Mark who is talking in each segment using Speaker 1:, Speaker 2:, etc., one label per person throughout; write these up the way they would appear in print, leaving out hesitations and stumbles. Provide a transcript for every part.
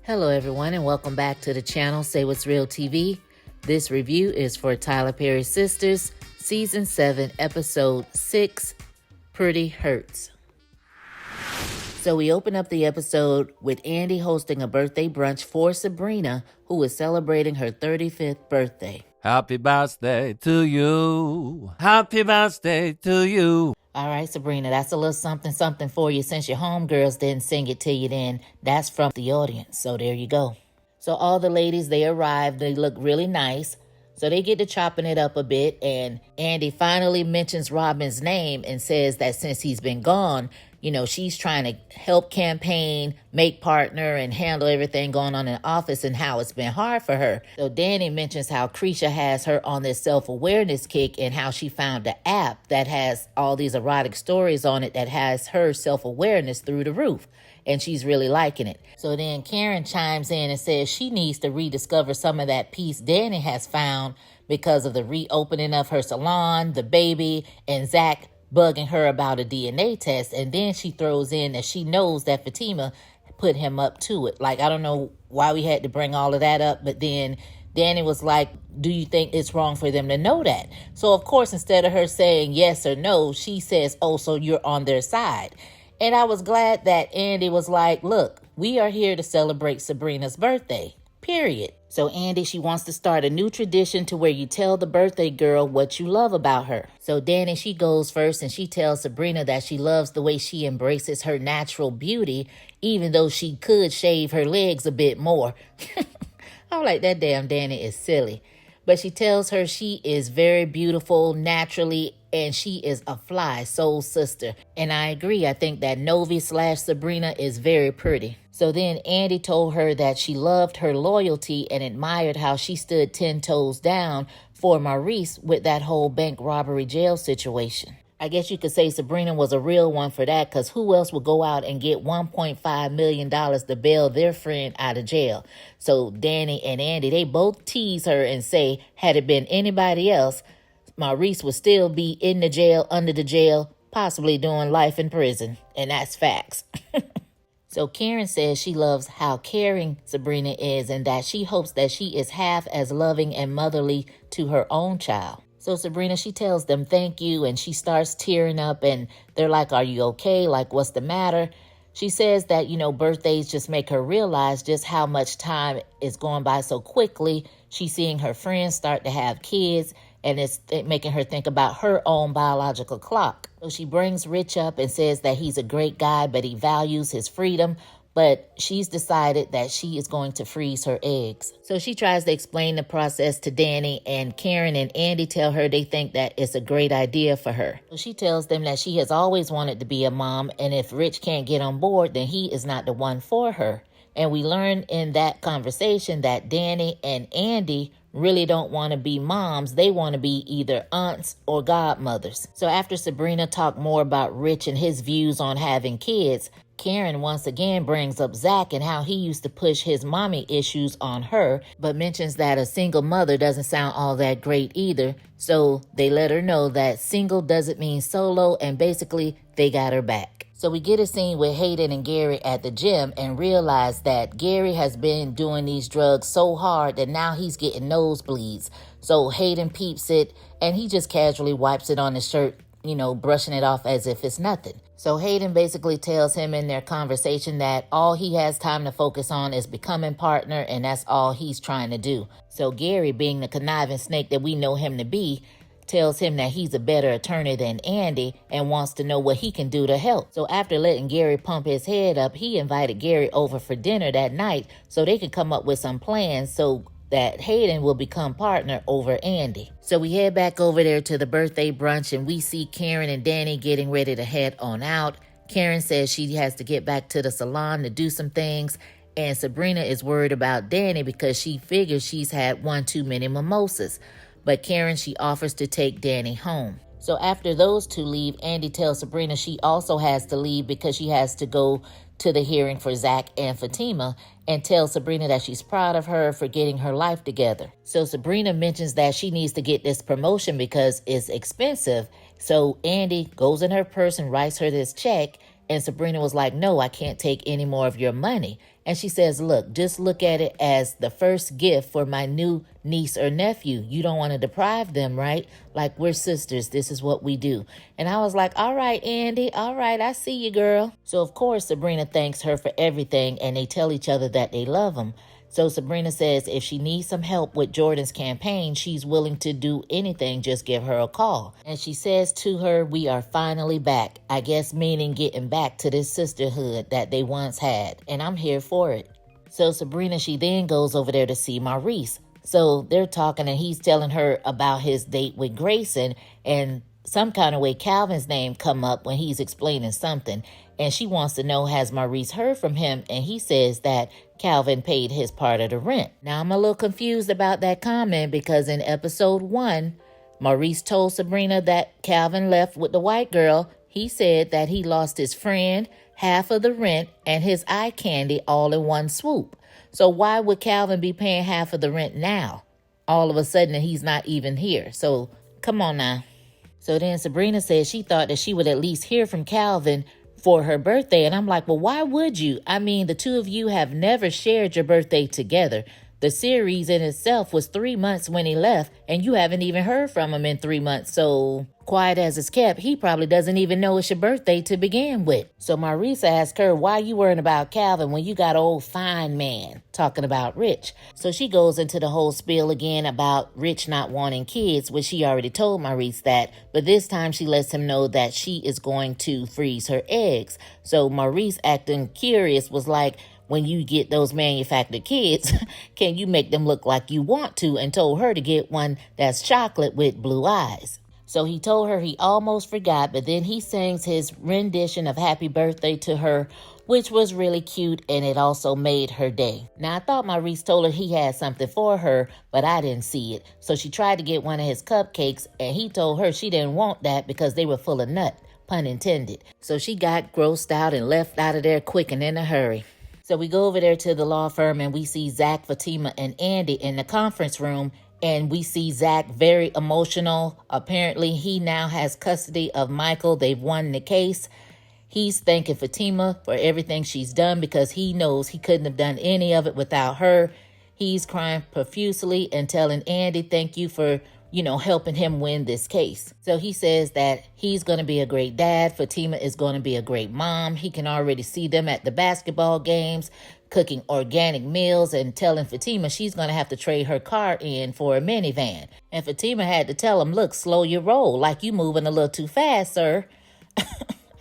Speaker 1: Hello everyone and welcome back to the channel Say What's Real TV. This review is for Tyler Perry's Sistas, Season 7, Episode 6, Pretty Hurts. So we open up the episode with Andy hosting a birthday brunch for Sabrina, who is celebrating her 35th birthday.
Speaker 2: Happy birthday to you. Happy birthday to you.
Speaker 1: All right, Sabrina, that's a little something for you. Since your homegirls didn't sing it to you, then that's from the audience. So there you go. So all the ladies, they arrive. They look really nice. So they get to chopping it up a bit. And Andy finally mentions Robin's name and says that since he's been gone, you know, she's trying to help campaign, make partner, and handle everything going on in the office and how it's been hard for her. So Danny mentions how Krisha has her on this self-awareness kick and how she found an app that has all these erotic stories on it that has her self-awareness through the roof. And she's really liking it. So then Karen chimes in and says she needs to rediscover some of that peace Danny has found because of the reopening of her salon, the baby, and Zach bugging her about a DNA test. And then she throws in that she knows that Fatima put him up to it. Like, I don't know why we had to bring all of that up, but then Danny was like, do you think it's wrong for them to know that? So, of course, instead of her saying yes or no, she says, oh, so you're on their side. And I was glad that Andy was like, look, we are here to celebrate Sabrina's birthday, period. So Andy, she wants to start a new tradition to where you tell the birthday girl what you love about her. So Danny, she goes first and she tells Sabrina that she loves the way she embraces her natural beauty, even though she could shave her legs a bit more. I'm like, that damn Danny is silly. But she tells her she is very beautiful naturally and she is a fly soul sister. And I agree. I think that Novi/Sabrina is very pretty. So then Andy told her that she loved her loyalty and admired how she stood 10 toes down for Maurice with that whole bank robbery jail situation. I guess you could say Sabrina was a real one for that, because who else would go out and get $1.5 million to bail their friend out of jail? So Danny and Andy, they both tease her and say, had it been anybody else, Maurice would still be in the jail, under the jail, possibly doing life in prison. And that's facts. So Karen says she loves how caring Sabrina is and that she hopes that she is half as loving and motherly to her own child. So Sabrina, she tells them thank you and she starts tearing up and they're like, are you okay? Like, what's the matter? She says that, you know, birthdays just make her realize just how much time is going by so quickly. She's seeing her friends start to have kids and it's making her think about her own biological clock. So she brings Rich up and says that he's a great guy, but he values his freedom. But she's decided that she is going to freeze her eggs. So she tries to explain the process to Danny, and Karen and Andy tell her they think that it's a great idea for her. So she tells them that she has always wanted to be a mom, and if Rich can't get on board, then he is not the one for her. And we learn in that conversation that Danny and Andy really don't want to be moms. They want to be either aunts or godmothers. So after Sabrina talked more about Rich and his views on having kids, Karen once again brings up Zach and how he used to push his mommy issues on her, but mentions that a single mother doesn't sound all that great either. So they let her know that single doesn't mean solo, and basically they got her back. So we get a scene with Hayden and Gary at the gym and realize that Gary has been doing these drugs so hard that now he's getting nosebleeds. So Hayden peeps it and he just casually wipes it on his shirt, you know, brushing it off as if it's nothing. So Hayden basically tells him in their conversation that all he has time to focus on is becoming partner, and that's all he's trying to do. So Gary, being the conniving snake that we know him to be, tells him that he's a better attorney than Andy and wants to know what he can do to help. So after letting Gary pump his head up, he invited Gary over for dinner that night so they can come up with some plans so that Hayden will become partner over Andy. So we head back over there to the birthday brunch and we see Karen and Danny getting ready to head on out. Karen says she has to get back to the salon to do some things, and Sabrina is worried about Danny because she figures she's had one too many mimosas. But Karen, she offers to take Danny home. So after those two leave, Andy tells Sabrina she also has to leave because she has to go to the hearing for Zach and Fatima, and tells Sabrina that she's proud of her for getting her life together. So Sabrina mentions that she needs to get this promotion because it's expensive. So Andy goes in her purse and writes her this check, And Sabrina was like, no, I can't take any more of your money. And she says, look, just look at it as the first gift for my new niece or nephew. You don't want to deprive them, right? Like, we're sisters. This is what we do. And I was like, all right, Andy. All right, I see you, girl. So, of course, Sabrina thanks her for everything, and they tell each other that they love them. So Sabrina says if she needs some help with Jordan's campaign, she's willing to do anything, just give her a call. And she says to her, we are finally back. I guess meaning getting back to this sisterhood that they once had. And I'm here for it. So Sabrina, she then goes over there to see Maurice. So they're talking and he's telling her about his date with Grayson, and some kind of way Calvin's name come up when he's explaining something. And she wants to know, has Maurice heard from him? And he says that Calvin paid his part of the rent. Now, I'm a little confused about that comment because in episode 1, Maurice told Sabrina that Calvin left with the white girl. He said that he lost his friend, half of the rent, and his eye candy all in one swoop. So why would Calvin be paying half of the rent now? All of a sudden he's not even here. So come on now. So then Sabrina said she thought that she would at least hear from Calvin for her birthday. And I'm like, well, why would you? I mean, the two of you have never shared your birthday together. The series in itself was 3 months when he left, and you haven't even heard from him in 3 months. So quiet as it's kept, he probably doesn't even know it's your birthday to begin with. So Maurice asked her, why you worrying about Calvin when you got old fine man talking about Rich? So she goes into the whole spiel again about Rich not wanting kids, which she already told Maurice that, but this time she lets him know that she is going to freeze her eggs. So Maurice, acting curious, was like, when you get those manufactured kids, can you make them look like you want to? And told her to get one that's chocolate with blue eyes. So he told her he almost forgot, but then he sings his rendition of Happy Birthday to her, which was really cute, and it also made her day. Now, I thought Maurice told her he had something for her, but I didn't see it. So she tried to get one of his cupcakes, and he told her she didn't want that because they were full of nut, pun intended. So she got grossed out and left out of there quick and in a hurry. So we go over there to the law firm and we see Zach, Fatima, and Andy in the conference room. And we see Zach very emotional. Apparently, he now has custody of Michael. They've won the case. He's thanking Fatima for everything she's done because he knows he couldn't have done any of it without her. He's crying profusely and telling Andy, thank you for helping him win this case. So he says that he's going to be a great dad. Fatima is going to be a great mom. He can already see them at the basketball games, cooking organic meals, and telling Fatima she's going to have to trade her car in for a minivan. And Fatima had to tell him, look, slow your roll, like you moving a little too fast, sir.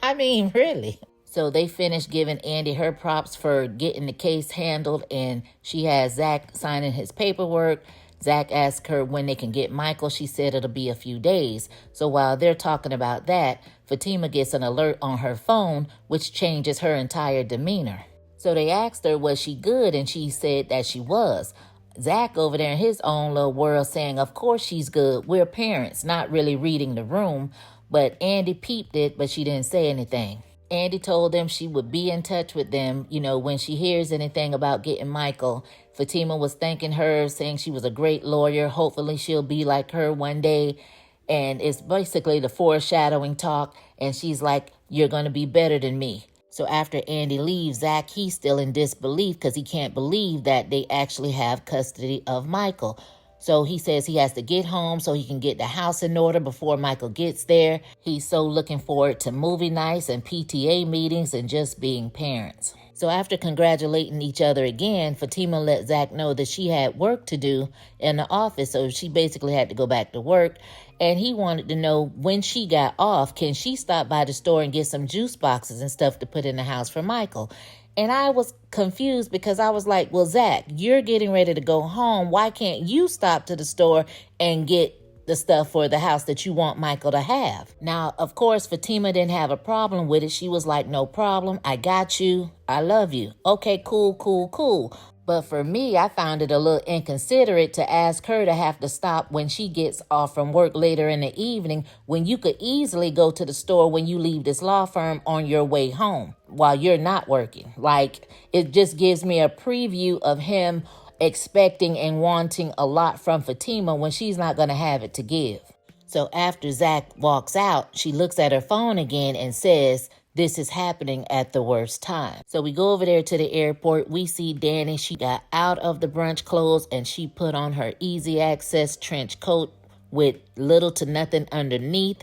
Speaker 1: I mean, really. So they finished giving Andy her props for getting the case handled, and she has Zach signing his paperwork. Zach asked her when they can get Michael. She said it'll be a few days. So while they're talking about that, Fatima gets an alert on her phone, which changes her entire demeanor. So they asked her, was she good? And she said that she was. Zach over there in his own little world saying, of course she's good. We're parents, not really reading the room. But Andy peeped it, but she didn't say anything. Andy told them she would be in touch with them, when she hears anything about getting Michael. Fatima was thanking her, saying she was a great lawyer. Hopefully she'll be like her one day. And it's basically the foreshadowing talk. And she's like, you're going to be better than me. So after Andy leaves, Zach, he's still in disbelief because he can't believe that they actually have custody of Michael. So he says he has to get home so he can get the house in order before Michael gets there. He's so looking forward to movie nights and PTA meetings and just being parents. So after congratulating each other again, Fatima let Zach know that she had work to do in the office. So she basically had to go back to work. And he wanted to know when she got off, can she stop by the store and get some juice boxes and stuff to put in the house for Michael? And I was confused because I was like, well, Zach, you're getting ready to go home. Why can't you stop to the store and get the stuff for the house that you want Michael to have? Now, of course, Fatima didn't have a problem with it. She was like, no problem. I got you. I love you. Okay, cool. But for me, I found it a little inconsiderate to ask her to have to stop when she gets off from work later in the evening when you could easily go to the store when you leave this law firm on your way home while you're not working. Like, it just gives me a preview of him expecting and wanting a lot from Fatima when she's not going to have it to give. So after Zach walks out, she looks at her phone again and says, this is happening at the worst time. So we go over there to the airport. We see Danny. She got out of the brunch clothes and she put on her easy access trench coat with little to nothing underneath.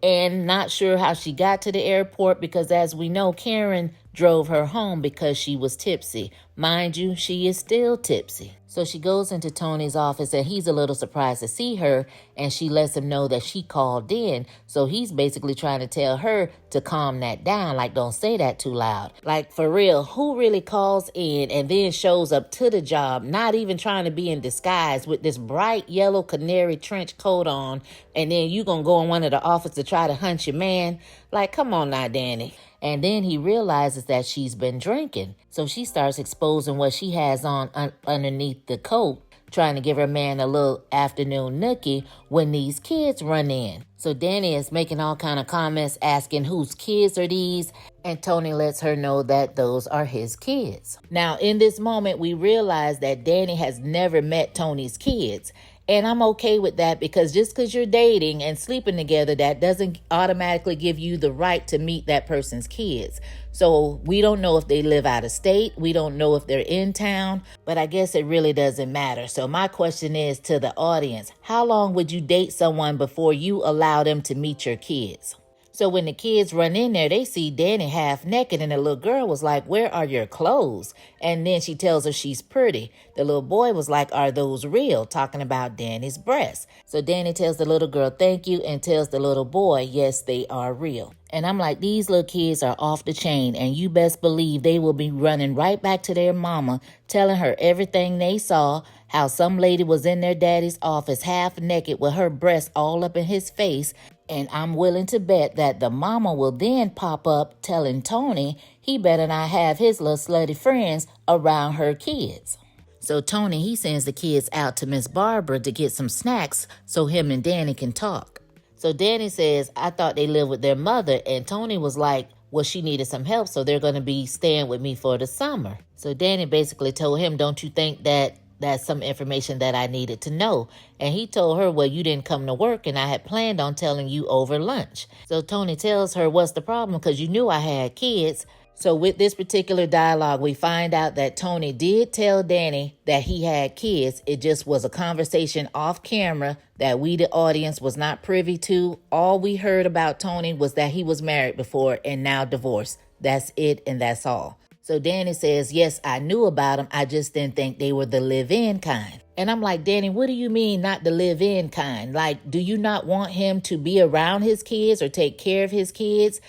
Speaker 1: And not sure how she got to the airport because, as we know, Karen drove her home because she was tipsy. Mind you, she is still tipsy. So she goes into Tony's office and he's a little surprised to see her, and she lets him know that she called in. So he's basically trying to tell her to calm that down, like don't say that too loud. Like, for real, who really calls in and then shows up to the job, not even trying to be in disguise with this bright yellow canary trench coat on, and then you gonna go in one of the offices to try to hunt your man? Like, come on now, Danny. And then he realizes that she's been drinking. So she starts exposing what she has on underneath the coat, trying to give her man a little afternoon nookie when these kids run in. So Danny is making all kind of comments, asking whose kids are these, and Tony lets her know that those are his kids. Now, in this moment, we realize that Danny has never met Tony's kids. And I'm okay with that, because just because you're dating and sleeping together, that doesn't automatically give you the right to meet that person's kids. So we don't know if they live out of state. We don't know if they're in town, but I guess it really doesn't matter. So my question is to the audience, how long would you date someone before you allow them to meet your kids? So when the kids run in there, they see Danny half naked, and the little girl was like, "Where are your clothes?" And then she tells her she's pretty. The little boy was like, "Are those real?" Talking about Danny's breasts. So Danny tells the little girl, "Thank you," and tells the little boy, "Yes, they are real." And I'm like, these little kids are off the chain, and you best believe they will be running right back to their mama, telling her everything they saw, how some lady was in their daddy's office half naked with her breasts all up in his face. And I'm willing to bet that the mama will then pop up telling Tony he better not have his little slutty friends around her kids. So Tony, he sends the kids out to Miss Barbara to get some snacks so him and Danny can talk. So Danny says, "I thought they lived with their mother." And Tony was like, well, she needed some help, so they're going to be staying with me for the summer. So Danny basically told him, "Don't you think that that's some information that I needed to know?" And he told her, "Well, you didn't come to work and I had planned on telling you over lunch." So Tony tells her, "What's the problem? Because you knew I had kids." So with this particular dialogue, we find out that Tony did tell Danny that he had kids. It just was a conversation off camera that we, the audience, was not privy to. All we heard about Tony was that he was married before and now divorced. That's it, and that's all. So Danny says, "Yes, I knew about them. I just didn't think they were the live-in kind." And I'm like, "Danny, what do you mean not the live-in kind? Like, do you not want him to be around his kids or take care of his kids?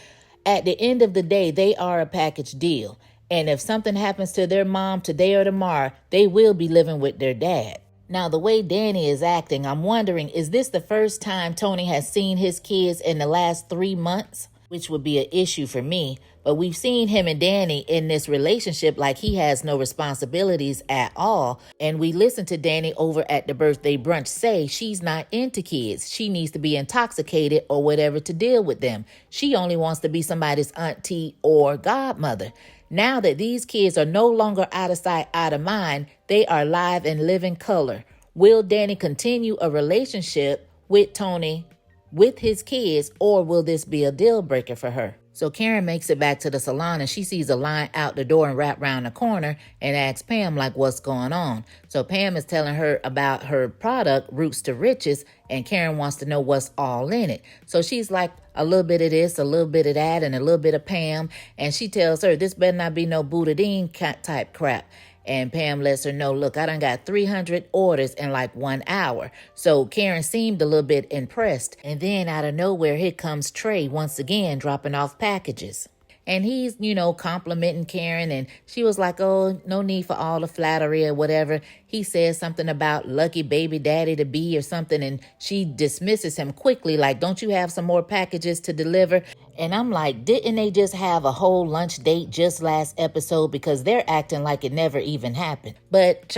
Speaker 1: At the end of the day, they are a package deal. And if something happens to their mom today or tomorrow, they will be living with their dad." Now, the way Danny is acting, I'm wondering, is this the first time Tony has seen his kids in the last 3 months? Which would be an issue for me. But we've seen him and Danny in this relationship like he has no responsibilities at all. And we listened to Danny over at the birthday brunch say she's not into kids. She needs to be intoxicated or whatever to deal with them. She only wants to be somebody's auntie or godmother. Now that these kids are no longer out of sight, out of mind, they are live and living color. Will Danny continue a relationship with Tony with his kids, or will this be a deal breaker for her? So Karen makes it back to the salon and she sees a line out the door and wrap around the corner and asks Pam like, what's going on? So Pam is telling her about her product, Roots to Riches, and Karen wants to know what's all in it. So she's like, a little bit of this, a little bit of that, and a little bit of Pam. And she tells her, this better not be no boudin type crap. And Pam lets her know, look, I done got 300 orders in like 1 hour. So Karen seemed a little bit impressed. And then out of nowhere, here comes Trey once again dropping off packages. And he's, complimenting Karen. And she was like, oh, no need for all the flattery or whatever. He says something about lucky baby daddy to be or something. And she dismisses him quickly, like, don't you have some more packages to deliver? And I'm like, didn't they just have a whole lunch date just last episode? Because they're acting like it never even happened. But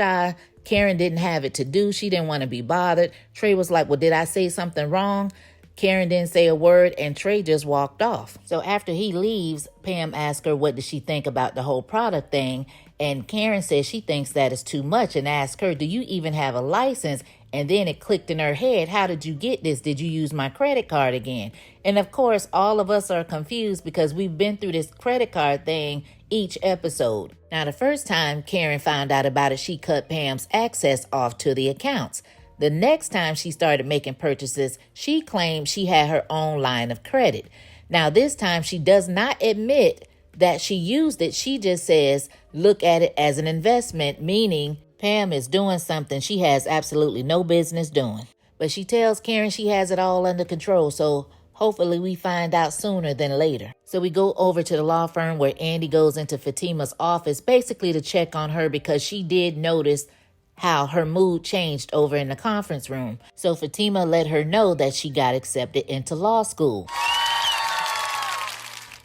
Speaker 1: Karen didn't have it to do. She didn't want to be bothered. Trey was like, well, did I say something wrong? Karen didn't say a word, and Trey just walked off. So after he leaves, Pam asks her what did she think about the whole product thing. And Karen says she thinks that is too much and asks her, do you even have a license? And then it clicked in her head, how did you get this? Did you use my credit card again? And of course, all of us are confused because we've been through this credit card thing each episode. Now, the first time Karen found out about it, she cut Pam's access off to the accounts. The next time she started making purchases, she claimed she had her own line of credit. Now, this time she does not admit that she used it. She just says, look at it as an investment, meaning Pam is doing something she has absolutely no business doing. But she tells Karen she has it all under control, so hopefully we find out sooner than later. So we go over to the law firm where Andy goes into Fatima's office basically to check on her because she did notice how her mood changed over in the conference room. So Fatima let her know that she got accepted into law school.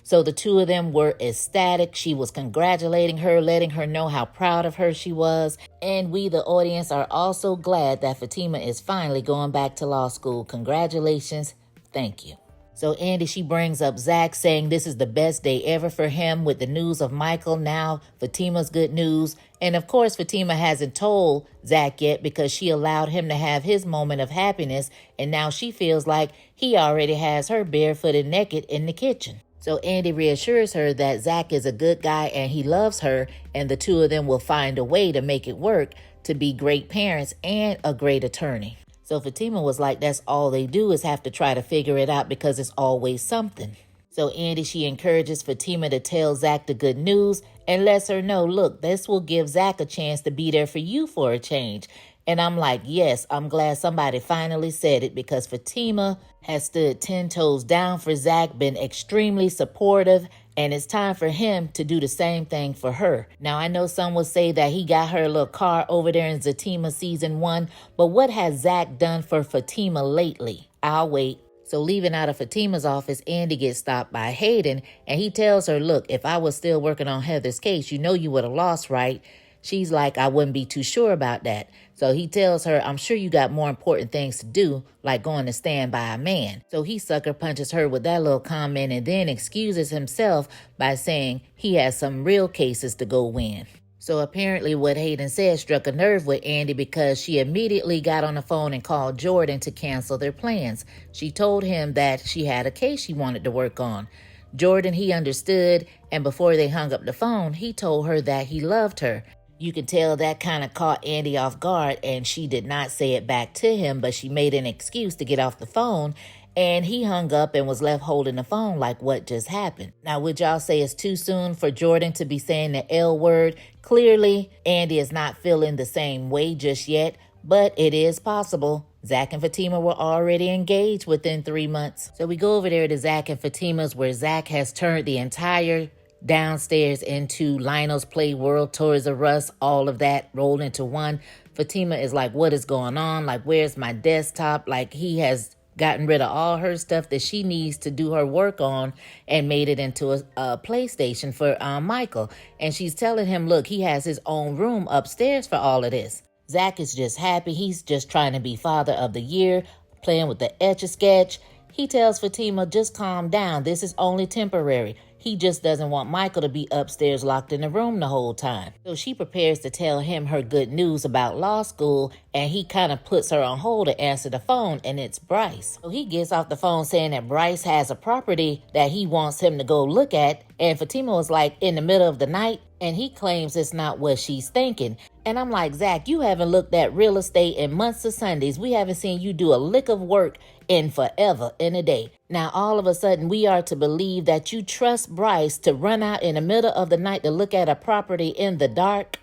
Speaker 1: So the two of them were ecstatic. She was congratulating her, letting her know how proud of her she was. And we, the audience, are also glad that Fatima is finally going back to law school. Congratulations. Thank you. So Andy, she brings up Zach, saying this is the best day ever for him with the news of Michael. Now Fatima's good news. And of course, Fatima hasn't told Zach yet because she allowed him to have his moment of happiness. And now she feels like he already has her barefooted naked in the kitchen. So Andy reassures her that Zach is a good guy and he loves her, and the two of them will find a way to make it work to be great parents and a great attorney. So Fatima was like, that's all they do is have to try to figure it out because it's always something. So Andy, she encourages Fatima to tell Zach the good news and lets her know, look, this will give Zach a chance to be there for you for a change. And I'm like, yes, I'm glad somebody finally said it because Fatima has stood 10 toes down for Zach, been extremely supportive, and it's time for him to do the same thing for her. Now, I know some will say that he got her a little car over there in Zatima season 1, but what has Zach done for Fatima lately? I'll wait. So leaving out of Fatima's office, Andy gets stopped by Hayden, and he tells her, look, if I was still working on Heather's case, you know you would have lost, right? She's like, I wouldn't be too sure about that. So he tells her, I'm sure you got more important things to do, like going to stand by a man. So he sucker punches her with that little comment and then excuses himself by saying he has some real cases to go win. So apparently what Hayden said struck a nerve with Andy because she immediately got on the phone and called Jordan to cancel their plans. She told him that she had a case she wanted to work on. Jordan, he understood, and before they hung up the phone, he told her that he loved her. You can tell that kind of caught Andy off guard, and she did not say it back to him, but she made an excuse to get off the phone, and he hung up and was left holding the phone like what just happened. Now, would y'all say it's too soon for Jordan to be saying the L word? Clearly, Andy is not feeling the same way just yet, but it is possible. Zach and Fatima were already engaged within 3 months. So we go over there to Zach and Fatima's where Zach has turned the entire downstairs into Lionel's Play World, Toys R Us, all of that rolled into one. Fatima is like, what is going on? Like, where's my desktop? Like, he has gotten rid of all her stuff that she needs to do her work on and made it into a PlayStation for Michael. And she's telling him, look, he has his own room upstairs for all of this. Zach is just happy. He's just trying to be father of the year, playing with the Etch-a-Sketch. He tells Fatima, just calm down. This is only temporary. He just doesn't want Michael to be upstairs locked in the room the whole time. So she prepares to tell him her good news about law school, and he kind of puts her on hold to answer the phone, and it's Bryce. So he gets off the phone saying that Bryce has a property that he wants him to go look at, and Fatima was like, in the middle of the night, and he claims it's not what she's thinking. And I'm like, Zach, you haven't looked at real estate in months of Sundays. We haven't seen you do a lick of work in forever in a day. Now, all of a sudden, we are to believe that you trust Bryce to run out in the middle of the night to look at a property in the dark.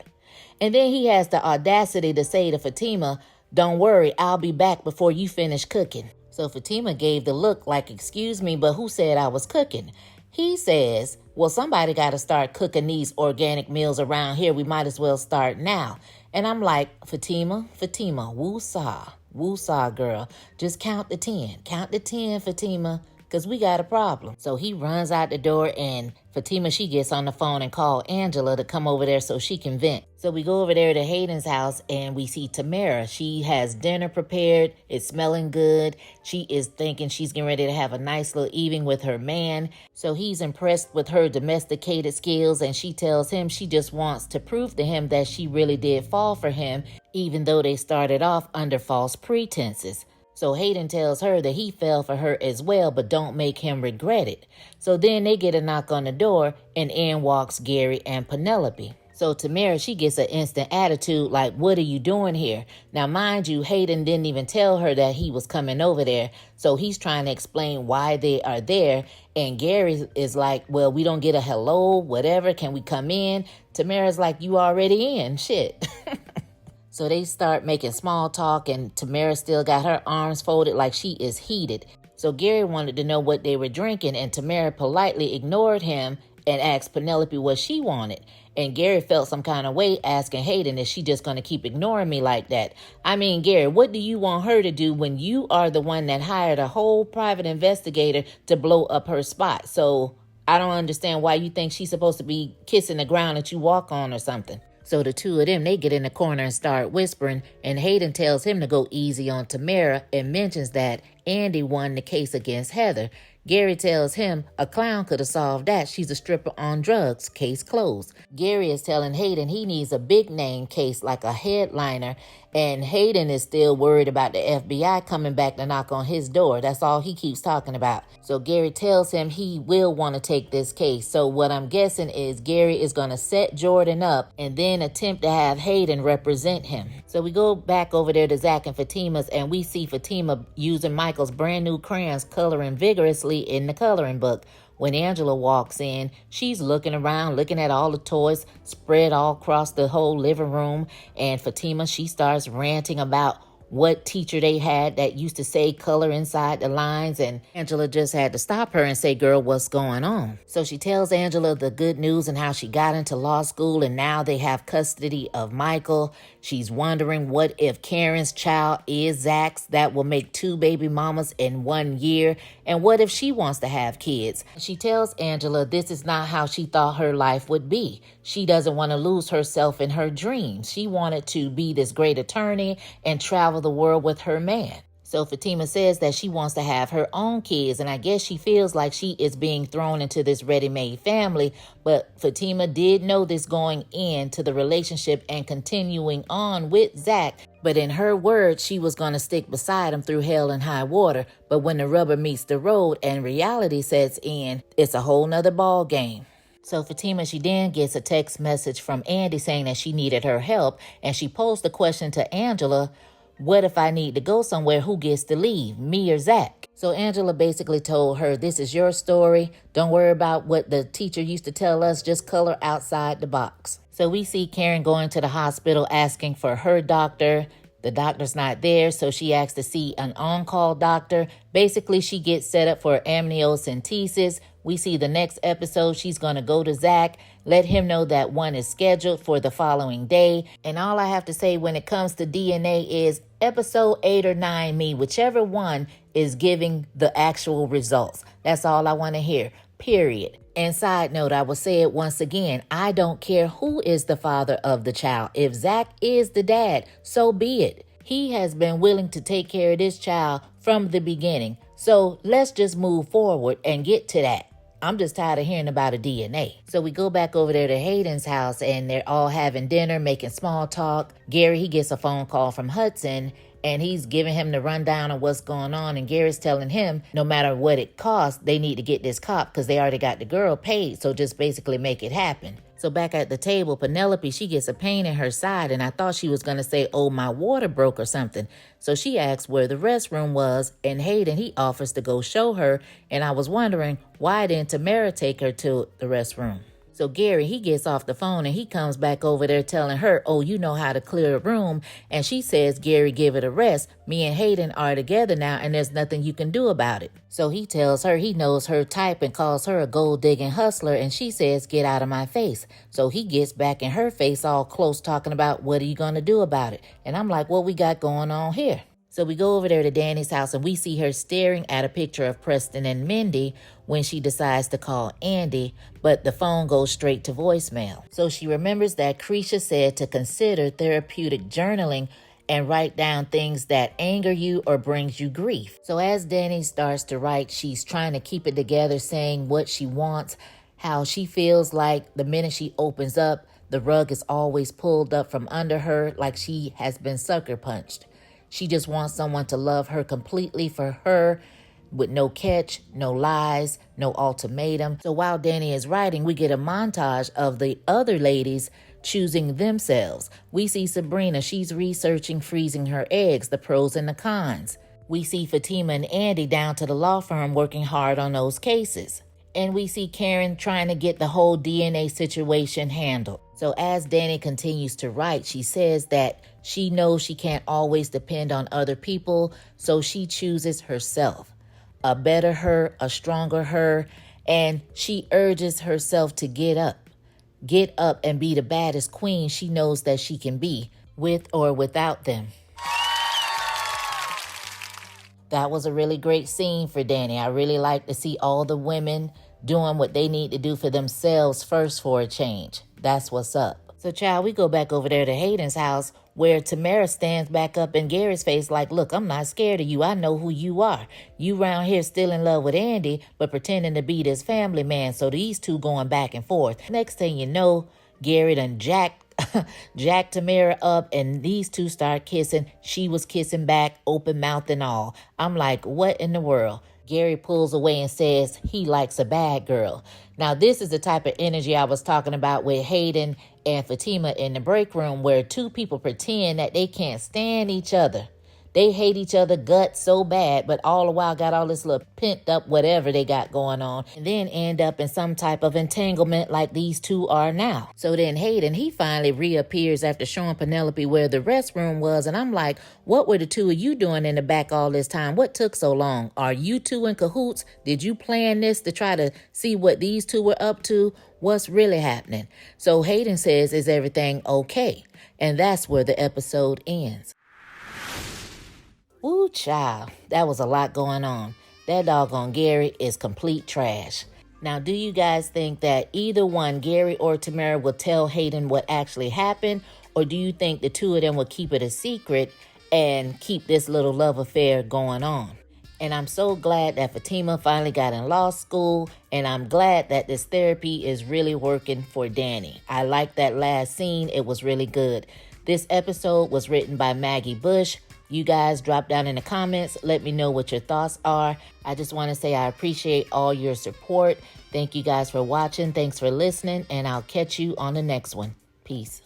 Speaker 1: And then he has the audacity to say to Fatima, don't worry, I'll be back before you finish cooking. So Fatima gave the look like, excuse me, but who said I was cooking? He says, well, somebody got to start cooking these organic meals around here. We might as well start now. And I'm like, Fatima, woosah, girl. Just count to 10. Count to 10, Fatima. because we got a problem. So he runs out the door, and Fatima, she gets on the phone and call Angela to come over there so she can vent. So we go over there to Hayden's house, and we see Tamara. She has dinner prepared. It's smelling good. She is thinking she's getting ready to have a nice little evening with her man. So he's impressed with her domesticated skills, and she tells him she just wants to prove to him that she really did fall for him, even though they started off under false pretenses. So Hayden tells her that he fell for her as well, but don't make him regret it. So then they get a knock on the door, and in walks Gary and Penelope. So Tamara, she gets an instant attitude like, what are you doing here? Now, mind you, Hayden didn't even tell her that he was coming over there. So he's trying to explain why they are there. And Gary is like, well, we don't get a hello, whatever. Can we come in? Tamara's like, you already in. Shit. So they start making small talk, and Tamara still got her arms folded like she is heated. So Gary wanted to know what they were drinking, and Tamara politely ignored him and asked Penelope what she wanted. And Gary felt some kind of way asking Hayden, is she just going to keep ignoring me like that? I mean, Gary, what do you want her to do when you are the one that hired a whole private investigator to blow up her spot? So I don't understand why you think she's supposed to be kissing the ground that you walk on or something. So the two of them, they get in the corner and start whispering, and Hayden tells him to go easy on Tamara and mentions that Andy won the case against Heather. Gary tells him a clown could have solved that. She's a stripper on drugs. Case closed. Gary is telling Hayden he needs a big name case like a headliner, and Hayden is still worried about the FBI coming back to knock on his door. That's all he keeps talking about. So Gary tells him he will want to take this case. So what I'm guessing is Gary is going to set Jordan up and then attempt to have Hayden represent him. So we go back over there to Zach and Fatima's, and we see Fatima using Michael's brand new crayons, coloring vigorously in the coloring book. When Angela walks in, she's looking around, looking at all the toys spread all across the whole living room. And Fatima, she starts ranting about what teacher they had that used to say color inside the lines, and Angela just had to stop her and say, girl, what's going on? So she tells Angela the good news and how she got into law school, and now they have custody of Michael. She's wondering what if Karen's child is Zach's. That will make 2 baby mamas in 1 year. And what if she wants to have kids? She tells Angela this is not how she thought her life would be. She doesn't want to lose herself in her dreams. She wanted to be this great attorney and travel the world with her man. So Fatima says that she wants to have her own kids, and I guess she feels like she is being thrown into this ready-made family, but Fatima did know this going into the relationship and continuing on with Zach. But in her words, she was going to stick beside him through hell and high water. But when the rubber meets the road and reality sets in, it's a whole nother ball game. So Fatima, she then gets a text message from Andy saying that she needed her help, and she posed the question to Angela, what if I need to go somewhere? Who gets to leave, me or Zach? So Angela basically told her, this is your story. Don't worry about what the teacher used to tell us. Just color outside the box. So we see Karen going to the hospital asking for her doctor. The doctor's not there, so she asks to see an on-call doctor. Basically, she gets set up for amniocentesis. We see the next episode, she's going to go to Zach, let him know that one is scheduled for the following day. And all I have to say when it comes to DNA is episode 8 or 9, me, whichever one is giving the actual results. That's all I want to hear, period. And side note, I will say it once again, I don't care who is the father of the child. If Zach is the dad, so be it. He has been willing to take care of this child from the beginning. So let's just move forward and get to that. I'm just tired of hearing about a DNA. So we go back over there to Hayden's house, and they're all having dinner, making small talk. Gary, he gets a phone call from Hudson, and he's giving him the rundown of what's going on. And Gary's telling him no matter what it costs, they need to get this cop because they already got the girl paid. So just basically make it happen. So back at the table, Penelope, she gets a pain in her side, and I thought she was going to say, oh, my water broke or something. So she asks where the restroom was, and Hayden, he offers to go show her. And I was wondering, why didn't Tamara take her to the restroom? So Gary, he gets off the phone and he comes back over there telling her, oh, you know how to clear a room. And she says, Gary, give it a rest. Me and Hayden are together now and there's nothing you can do about it. So he tells her he knows her type and calls her a gold-digging hustler. And she says, get out of my face. So he gets back in her face all close talking about what are you going to do about it? And I'm like, what we got going on here? So we go over there to Danny's house and we see her staring at a picture of Preston and Mindy when she decides to call Andy, but the phone goes straight to voicemail. So she remembers that Krisha said to consider therapeutic journaling and write down things that anger you or brings you grief. So as Danny starts to write, she's trying to keep it together, saying what she wants, how she feels like the minute she opens up, the rug is always pulled up from under her like she has been sucker punched. She just wants someone to love her completely for her, with no catch, no lies, no ultimatum. So while Danny is writing, we get a montage of the other ladies choosing themselves. We see Sabrina, she's researching freezing her eggs, the pros and the cons. We see Fatima and Andy down to the law firm working hard on those cases. And we see Karen trying to get the whole DNA situation handled. So as Danny continues to write, she says that she knows she can't always depend on other people, so she chooses herself. A better her, a stronger her, and she urges herself to get up. Get up and be the baddest queen she knows that she can be, with or without them. That was a really great scene for Danny. I really like to see all the women doing what they need to do for themselves first for a change. That's what's up. So, child, we go back over there to Hayden's house where Tamara stands back up in Gary's face like, look, I'm not scared of you. I know who you are. You round here still in love with Andy, but pretending to be this family man. So these two going back and forth. Next thing you know, Gary done jacked Tamara up, and these two start kissing. She was kissing back, open mouth and all. I'm like, what in the world? Gary pulls away and says he likes a bad girl. Now, this is the type of energy I was talking about with Hayden and Fatima in the break room, where two people pretend that they can't stand each other. They hate each other guts so bad, but all the while got all this little pent up whatever they got going on, and then end up in some type of entanglement like these two are now. So then Hayden, he finally reappears after showing Penelope where the restroom was, and I'm like, what were the two of you doing in the back all this time? What took so long? Are you two in cahoots? Did you plan this to try to see what these two were up to? What's really happening? So Hayden says, is everything okay? And that's where the episode ends. Ooh, child, that was a lot going on. That doggone Gary is complete trash. Now, do you guys think that either one, Gary or Tamara, will tell Hayden what actually happened? Or do you think the two of them will keep it a secret and keep this little love affair going on? And I'm so glad that Fatima finally got in law school, and I'm glad that this therapy is really working for Danny. I like that last scene. It was really good. This episode was written by Maggie Bush. You guys drop down in the comments. Let me know what your thoughts are. I just want to say I appreciate all your support. Thank you guys for watching. Thanks for listening, and I'll catch you on the next one. Peace.